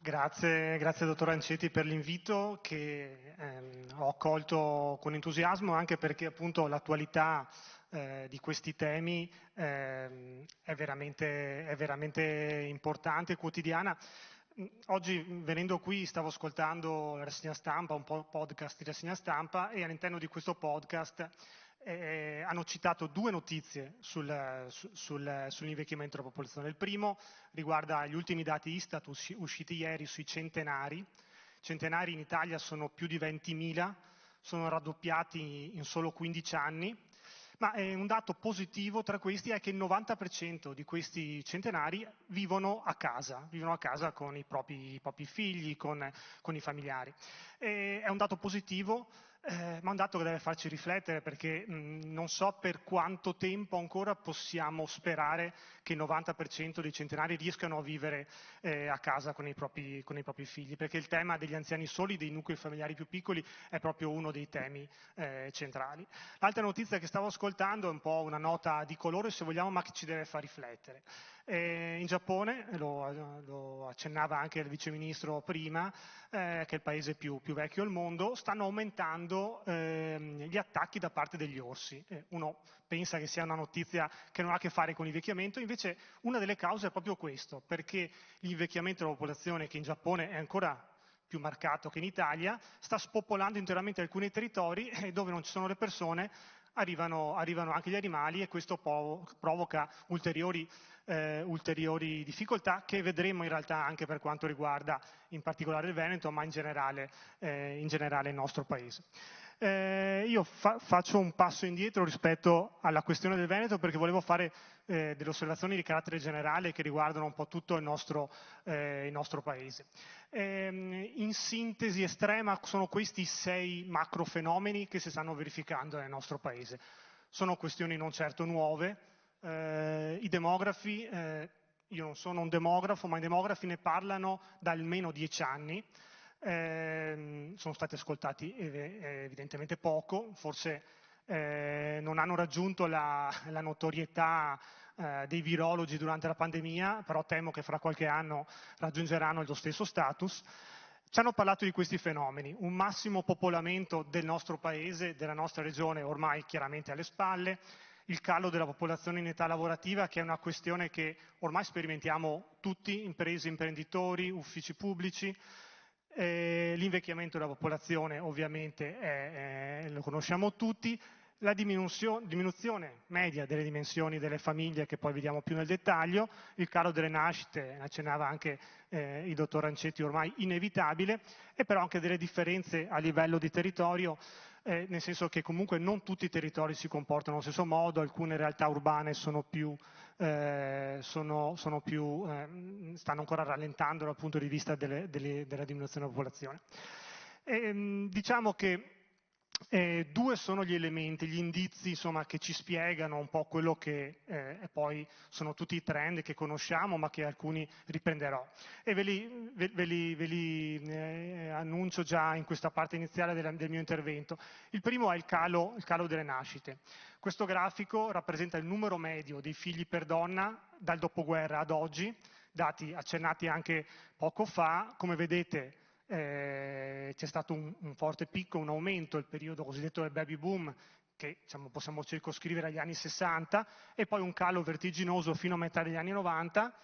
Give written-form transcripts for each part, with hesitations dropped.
Grazie dottor Anceti per l'invito che ho accolto con entusiasmo, anche perché appunto l'attualità di questi temi è veramente importante e quotidiana. Oggi venendo qui stavo ascoltando la rassegna stampa, un po' podcast di rassegna stampa, e all'interno di questo podcast hanno citato due notizie sull'invecchiamento della popolazione. Il primo riguarda gli ultimi dati Istat usciti ieri sui centenari. I centenari in Italia sono più di 20.000, sono raddoppiati in solo 15 anni, ma un dato positivo tra questi è che il 90% di questi centenari vivono a casa con i propri figli, con i familiari. È un dato positivo, ma un dato che deve farci riflettere, perché non so per quanto tempo ancora possiamo sperare che il 90% dei centenari riescano a vivere a casa con i propri figli, perché il tema degli anziani soli, dei nuclei familiari più piccoli, è proprio uno dei temi centrali. L'altra notizia che stavo ascoltando è un po' una nota di colore, se vogliamo, ma che ci deve far riflettere. In Giappone, lo accennava anche il viceministro prima, che è il paese più vecchio al mondo, stanno aumentando gli attacchi da parte degli orsi. Uno pensa che sia una notizia che non ha a che fare con l'invecchiamento, invece una delle cause è proprio questo, perché l'invecchiamento della popolazione, che in Giappone è ancora più marcato che in Italia, sta spopolando interamente alcuni territori e dove non ci sono le persone arrivano anche gli animali, e questo provoca ulteriori difficoltà che vedremo in realtà anche per quanto riguarda in particolare il Veneto, ma in generale il nostro paese. Io faccio un passo indietro rispetto alla questione del Veneto, perché volevo fare delle osservazioni di carattere generale che riguardano un po' tutto il nostro paese. In sintesi estrema sono questi 6 macro fenomeni che si stanno verificando nel nostro paese. Sono questioni non certo nuove. I demografi, io non sono un demografo, ma i demografi ne parlano da almeno 10 anni. Sono stati ascoltati evidentemente poco, forse non hanno raggiunto la notorietà dei virologi durante la pandemia, però temo che fra qualche anno raggiungeranno lo stesso status. Ci hanno parlato di questi fenomeni: un massimo popolamento del nostro paese, della nostra regione, ormai chiaramente alle spalle, il calo della popolazione in età lavorativa, che è una questione che ormai sperimentiamo tutti, imprese, imprenditori, uffici pubblici. L'invecchiamento della popolazione ovviamente lo conosciamo tutti, la diminuzione media delle dimensioni delle famiglie, che poi vediamo più nel dettaglio, il calo delle nascite, accennava anche il dottor Anceti, ormai inevitabile, e però anche delle differenze a livello di territorio, nel senso che comunque non tutti i territori si comportano allo stesso modo, alcune realtà urbane stanno ancora rallentando dal punto di vista della diminuzione della popolazione. Diciamo che due sono gli elementi, gli indizi, insomma, che ci spiegano un po' quello che poi sono tutti i trend che conosciamo, ma che alcuni riprenderò. E ve li annuncio già in questa parte iniziale del mio intervento. Il primo è il calo delle nascite. Questo grafico rappresenta il numero medio dei figli per donna dal dopoguerra ad oggi, dati accennati anche poco fa. Come vedete, c'è stato un forte picco, un aumento, il periodo cosiddetto del baby boom, che possiamo circoscrivere agli anni 60, e poi un calo vertiginoso fino a metà degli anni 90,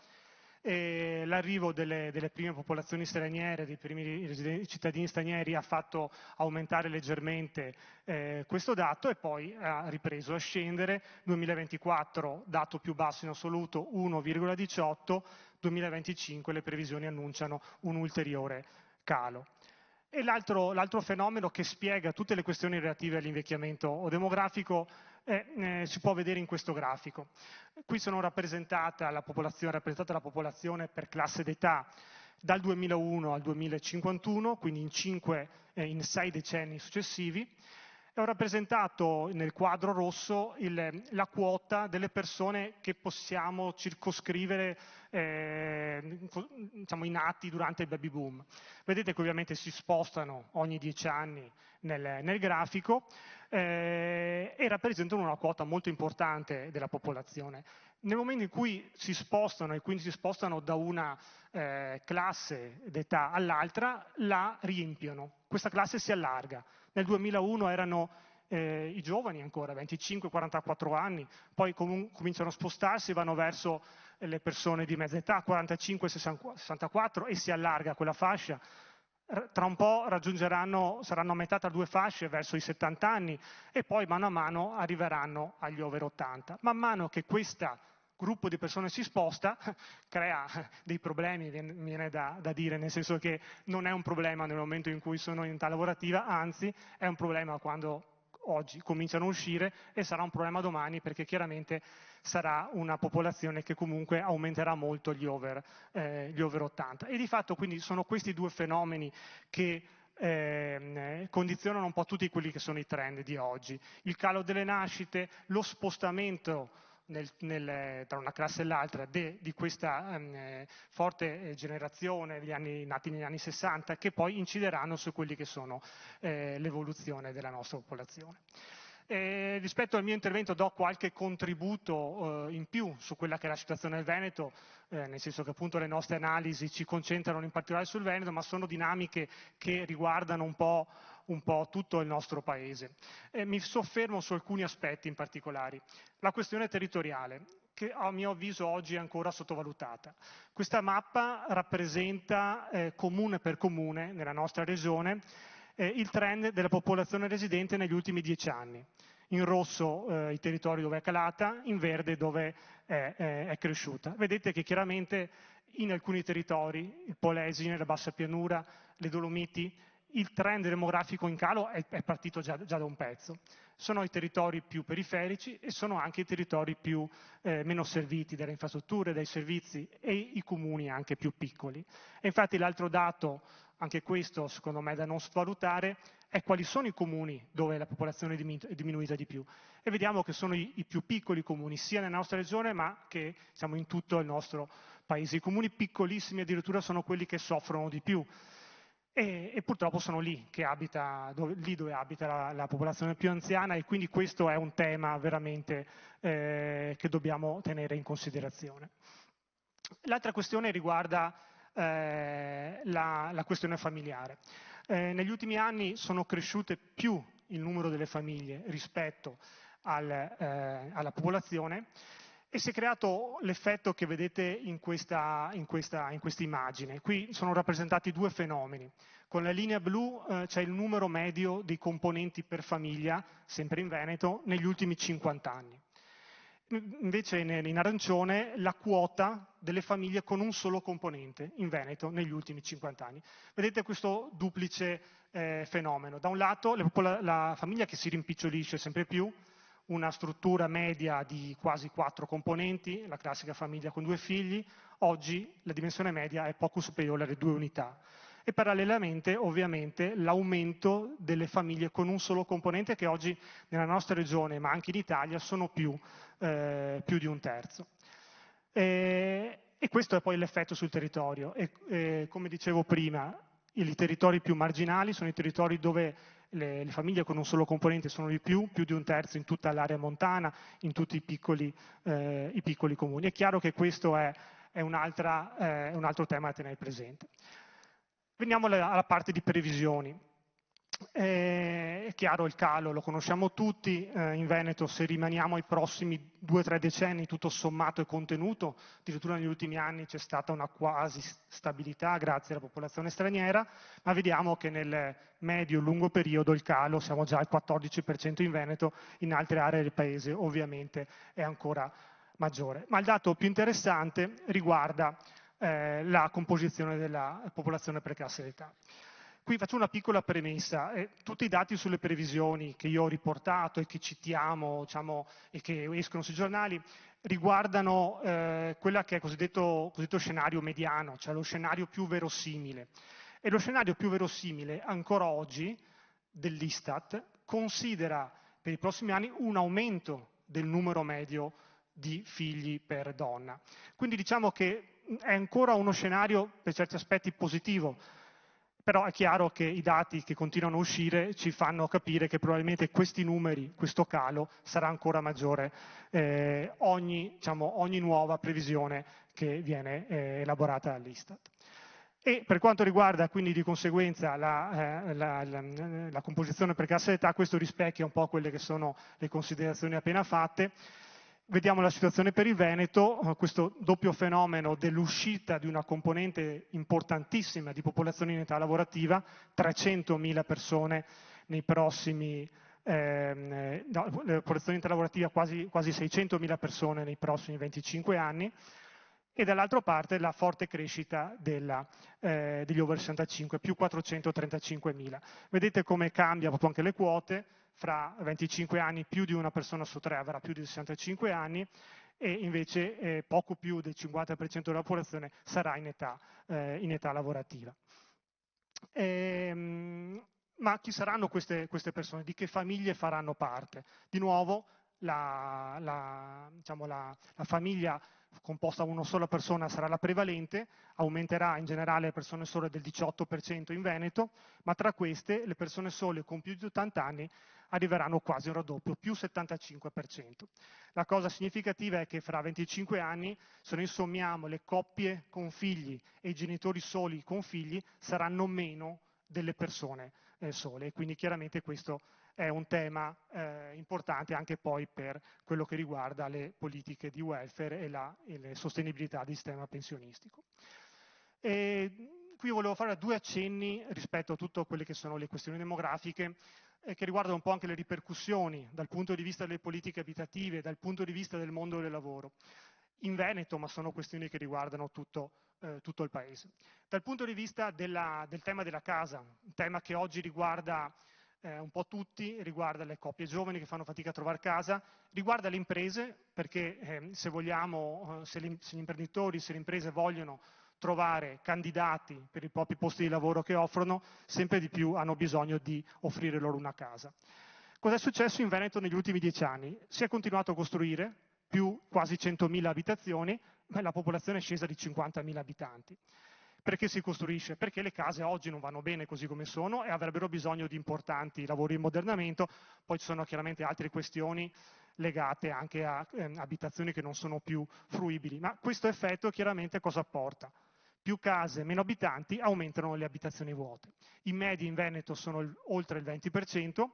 l'arrivo delle prime popolazioni straniere, dei primi cittadini stranieri, ha fatto aumentare leggermente questo dato, e poi ha ripreso a scendere. 2024 dato più basso in assoluto, 1,18, 2025 le previsioni annunciano un ulteriore calo. E l'altro fenomeno che spiega tutte le questioni relative all'invecchiamento demografico si può vedere in questo grafico. Qui sono rappresentata la popolazione per classe d'età dal 2001 al 2051, quindi in 6 decenni successivi. Ho rappresentato nel quadro rosso la quota delle persone che possiamo circoscrivere, i nati durante il baby boom. Vedete che ovviamente si spostano ogni 10 anni nel grafico. e rappresentano una quota molto importante della popolazione. Nel momento in cui si spostano e quindi si spostano da una classe d'età all'altra, la riempiono. Questa classe si allarga. Nel 2001 erano i giovani ancora, 25-44 anni, poi cominciano a spostarsi, vanno verso le persone di mezza età, 45-64, e si allarga quella fascia. Tra un po' saranno a metà tra due fasce verso i 70 anni e poi mano a mano arriveranno agli over 80. Man mano che questo gruppo di persone si sposta, crea dei problemi, viene da dire, nel senso che non è un problema nel momento in cui sono in età lavorativa, anzi è un problema quando oggi cominciano a uscire e sarà un problema domani, perché chiaramente sarà una popolazione che comunque aumenterà molto gli over 80. E di fatto quindi sono questi due fenomeni che condizionano un po' tutti quelli che sono i trend di oggi. Il calo delle nascite, lo spostamento tra una classe e l'altra di questa forte generazione nati negli anni 60, che poi incideranno su quelli che sono l'evoluzione della nostra popolazione. Rispetto al mio intervento do qualche contributo in più su quella che è la situazione del Veneto, nel senso che appunto le nostre analisi ci concentrano in particolare sul Veneto, ma sono dinamiche che riguardano un po' tutto il nostro Paese. Mi soffermo su alcuni aspetti in particolare. La questione territoriale, che a mio avviso oggi è ancora sottovalutata. Questa mappa rappresenta comune per comune nella nostra regione il trend della popolazione residente negli ultimi 10 anni. In rosso i territori dove è calata, in verde dove è cresciuta. Vedete che chiaramente in alcuni territori, il Polesine, la Bassa Pianura, le Dolomiti, il trend demografico in calo è partito già da un pezzo. Sono i territori più periferici e sono anche i territori meno serviti dalle infrastrutture, dai servizi, e i comuni anche più piccoli. E infatti l'altro dato, anche questo secondo me da non svalutare, è quali sono i comuni dove la popolazione è diminuita di più. E vediamo che sono i più piccoli comuni, sia nella nostra regione ma che siamo in tutto il nostro paese. I comuni piccolissimi addirittura sono quelli che soffrono di più. E purtroppo sono lì dove abita la popolazione più anziana, e quindi questo è un tema veramente che dobbiamo tenere in considerazione. L'altra questione riguarda la questione familiare. Negli ultimi anni sono cresciute più il numero delle famiglie rispetto alla popolazione, e si è creato l'effetto che vedete in questa immagine. Qui sono rappresentati due fenomeni. Con la linea blu c'è il numero medio di componenti per famiglia, sempre in Veneto, negli ultimi 50 anni. Invece in arancione la quota delle famiglie con un solo componente in Veneto negli ultimi 50 anni. Vedete questo duplice fenomeno. Da un lato la famiglia che si rimpicciolisce sempre più, una struttura media di quasi 4 componenti, la classica famiglia con 2 figli, oggi la dimensione media è poco superiore alle 2 unità. E parallelamente ovviamente l'aumento delle famiglie con un solo componente, che oggi nella nostra regione ma anche in Italia sono più di un terzo. E questo è poi l'effetto sul territorio. Come dicevo prima, i territori più marginali sono i territori dove le famiglie con un solo componente sono di più di un terzo in tutta l'area montana, in tutti i piccoli comuni. È chiaro che questo è un altro tema da tenere presente. Veniamo alla parte di previsioni. È chiaro il calo, lo conosciamo tutti, in Veneto se rimaniamo ai prossimi 2-3 decenni tutto sommato e contenuto, addirittura negli ultimi anni c'è stata una quasi stabilità grazie alla popolazione straniera, ma vediamo che nel medio-lungo periodo il calo, siamo già al 14% in Veneto, in altre aree del paese ovviamente è ancora maggiore. Ma il dato più interessante riguarda la composizione della popolazione per classe d'età. Qui faccio una piccola premessa. Tutti i dati sulle previsioni che io ho riportato e che citiamo, diciamo, e che escono sui giornali riguardano quella che è il cosiddetto scenario mediano, cioè lo scenario più verosimile. E lo scenario più verosimile ancora oggi dell'Istat considera per i prossimi anni un aumento del numero medio di figli per donna. Quindi diciamo che è ancora uno scenario per certi aspetti positivo, Però è chiaro che i dati che continuano a uscire ci fanno capire che probabilmente questi numeri, questo calo, sarà ancora maggiore ogni nuova previsione che viene elaborata dall'Istat. E per quanto riguarda quindi di conseguenza la composizione per classe d'età, questo rispecchia un po' quelle che sono le considerazioni appena fatte. Vediamo la situazione per il Veneto, questo doppio fenomeno dell'uscita di una componente importantissima di popolazione in età lavorativa, 300.000 persone nei prossimi, la popolazione in età lavorativa quasi 600.000 persone nei prossimi 25 anni, e dall'altra parte la forte crescita degli over 65, più 435.000. Vedete come cambia proprio anche le quote. Fra 25 anni più di una persona su tre avrà più di 65 anni e invece poco più del 50% della popolazione sarà in età lavorativa. Ma chi saranno queste persone? Di che famiglie faranno parte? Di nuovo la famiglia composta da una sola persona sarà la prevalente, aumenterà in generale le persone sole del 18% in Veneto, ma tra queste le persone sole con più di 80 anni arriveranno quasi a un raddoppio, più 75%. La cosa significativa è che fra 25 anni, se noi sommiamo le coppie con figli e i genitori soli con figli, saranno meno delle persone sole. Quindi chiaramente questo è un tema importante anche poi per quello che riguarda le politiche di welfare e la sostenibilità del sistema pensionistico. Qui volevo fare due accenni rispetto a tutte quelle che sono le questioni demografiche che riguardano un po' anche le ripercussioni dal punto di vista delle politiche abitative, dal punto di vista del mondo del lavoro. In Veneto, ma sono questioni che riguardano tutto il Paese. Dal punto di vista del tema della casa, un tema che oggi riguarda un po' tutti, riguarda le coppie giovani che fanno fatica a trovare casa, riguarda le imprese, perché se vogliamo, se gli imprenditori, se le imprese vogliono trovare candidati per i propri posti di lavoro che offrono, sempre di più hanno bisogno di offrire loro una casa. Cosa è successo in Veneto negli ultimi 10 anni? Si è continuato a costruire, più quasi 100.000 abitazioni, ma la popolazione è scesa di 50.000 abitanti. Perché si costruisce? Perché le case oggi non vanno bene così come sono e avrebbero bisogno di importanti lavori di ammodernamento. Poi ci sono chiaramente altre questioni legate anche a abitazioni che non sono più fruibili. Ma questo effetto chiaramente cosa porta? Più case, meno abitanti, aumentano le abitazioni vuote. I medi in Veneto sono oltre il 20%,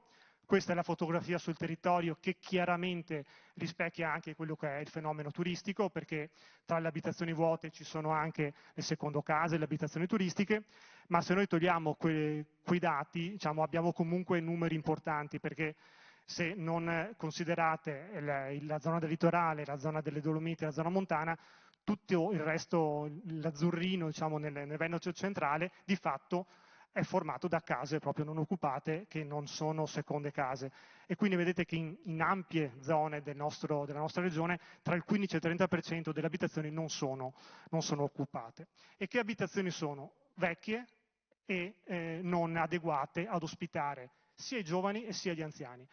questa è la fotografia sul territorio che chiaramente rispecchia anche quello che è il fenomeno turistico, perché tra le abitazioni vuote ci sono anche le secondo case, le abitazioni turistiche, ma se noi togliamo quei dati, diciamo, abbiamo comunque numeri importanti, perché se non considerate la zona del litorale, la zona delle Dolomiti, la zona montana, tutto il resto, l'azzurrino, diciamo, nel Veneto centrale, di fatto è formato da case proprio non occupate che non sono seconde case. E quindi vedete che in ampie zone della nostra regione tra il 15 e il 30% delle abitazioni non sono occupate. E che abitazioni sono? Vecchie e non adeguate ad ospitare sia i giovani e sia gli anziani.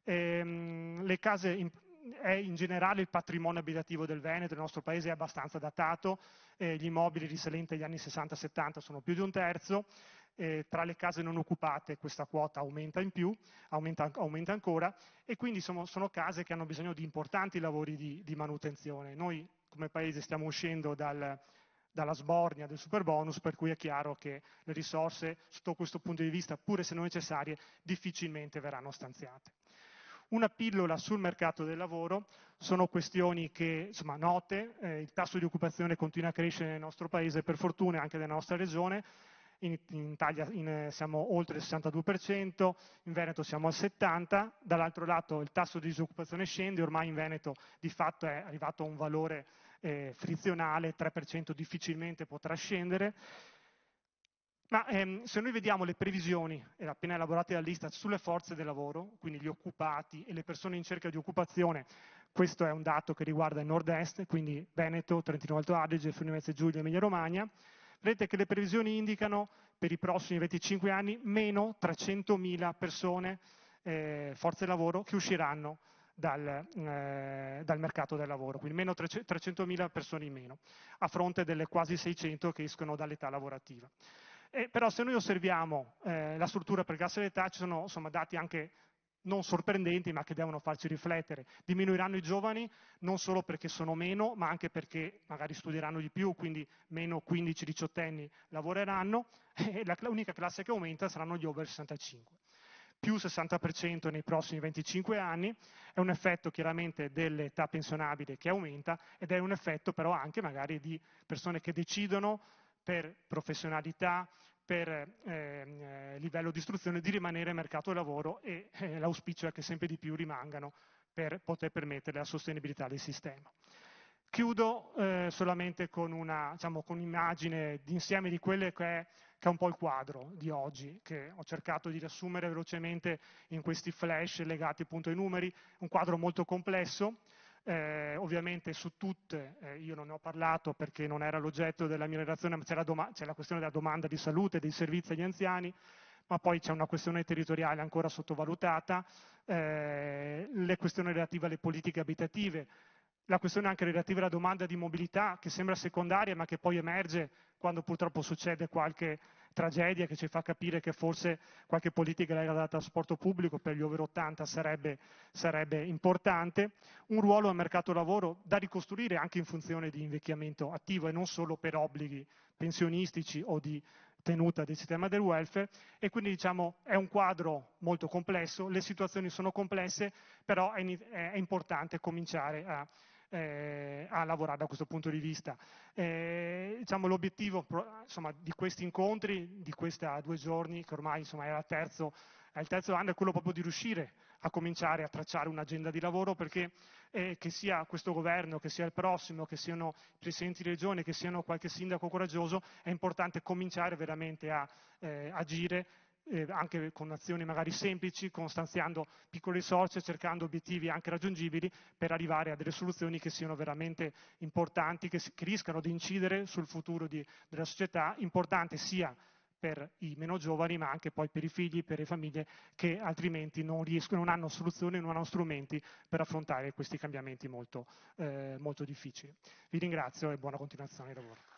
Le case in generale il patrimonio abitativo del Veneto, del nostro paese, è abbastanza datato, gli immobili risalenti agli anni 60-70 sono più di un terzo, tra le case non occupate questa quota aumenta in più, aumenta ancora, e quindi sono case che hanno bisogno di importanti lavori di manutenzione. Noi come paese stiamo uscendo dalla sbornia del superbonus, per cui è chiaro che le risorse sotto questo punto di vista, pure se non necessarie, difficilmente verranno stanziate. Una pillola sul mercato del lavoro, sono questioni che, insomma, note, il tasso di occupazione continua a crescere nel nostro paese, per fortuna anche nella nostra regione. In Italia siamo oltre il 62%, in Veneto siamo al 70%, dall'altro lato il tasso di disoccupazione scende, ormai in Veneto di fatto è arrivato a un valore frizionale, 3% difficilmente potrà scendere. Ma se noi vediamo le previsioni appena elaborate dall'Istat sulle forze del lavoro, quindi gli occupati e le persone in cerca di occupazione, questo è un dato che riguarda il nord-est, quindi Veneto, Trentino Alto Adige, Friuli Venezia Giulia e Emilia Romagna, vedete che le previsioni indicano per i prossimi 25 anni meno 300.000 persone, forze lavoro, che usciranno dal mercato del lavoro, quindi meno 300.000 persone in meno, a fronte delle quasi 600 che escono dall'età lavorativa. Però se noi osserviamo la struttura per classe d'età ci sono insomma, dati anche non sorprendenti ma che devono farci riflettere. Diminuiranno i giovani non solo perché sono meno ma anche perché magari studieranno di più, quindi meno 15-18 anni lavoreranno e l'unica classe che aumenta saranno gli over 65. Più 60% nei prossimi 25 anni, è un effetto chiaramente dell'età pensionabile che aumenta ed è un effetto però anche magari di persone che decidono per professionalità, per livello di istruzione di rimanere nel mercato del lavoro e l'auspicio è che sempre di più rimangano per poter permettere la sostenibilità del sistema. Chiudo solamente con diciamo, con un'immagine d'insieme di quelle che è un po' il quadro di oggi, che ho cercato di riassumere velocemente in questi flash legati appunto ai numeri, un quadro molto complesso, ovviamente su tutte io non ne ho parlato perché non era l'oggetto della mia relazione, ma c'è la questione della domanda di salute, dei servizi agli anziani, ma poi c'è una questione territoriale ancora sottovalutata, le questioni relative alle politiche abitative, la questione anche relativa alla domanda di mobilità che sembra secondaria ma che poi emerge quando purtroppo succede qualche tragedia che ci fa capire che forse qualche politica legata al trasporto pubblico per gli over 80 sarebbe importante, un ruolo al mercato lavoro da ricostruire anche in funzione di invecchiamento attivo e non solo per obblighi pensionistici o di tenuta del sistema del welfare e quindi diciamo è un quadro molto complesso, le situazioni sono complesse, però è importante cominciare a lavorare da questo punto di vista. Diciamo, l'obiettivo di questi incontri, di questi 2 giorni, che ormai insomma, è il terzo anno, è quello proprio di riuscire a cominciare a tracciare un'agenda di lavoro perché che sia questo governo, che sia il prossimo, che siano i presidenti di regione, che siano qualche sindaco coraggioso, è importante cominciare veramente a agire anche con azioni magari semplici, stanziando piccole risorse, cercando obiettivi anche raggiungibili per arrivare a delle soluzioni che siano veramente importanti, che riescano di incidere sul futuro della società, importante sia per i meno giovani ma anche poi per i figli, per le famiglie che altrimenti non hanno soluzioni, non hanno strumenti per affrontare questi cambiamenti molto difficili. Vi ringrazio e buona continuazione di lavoro.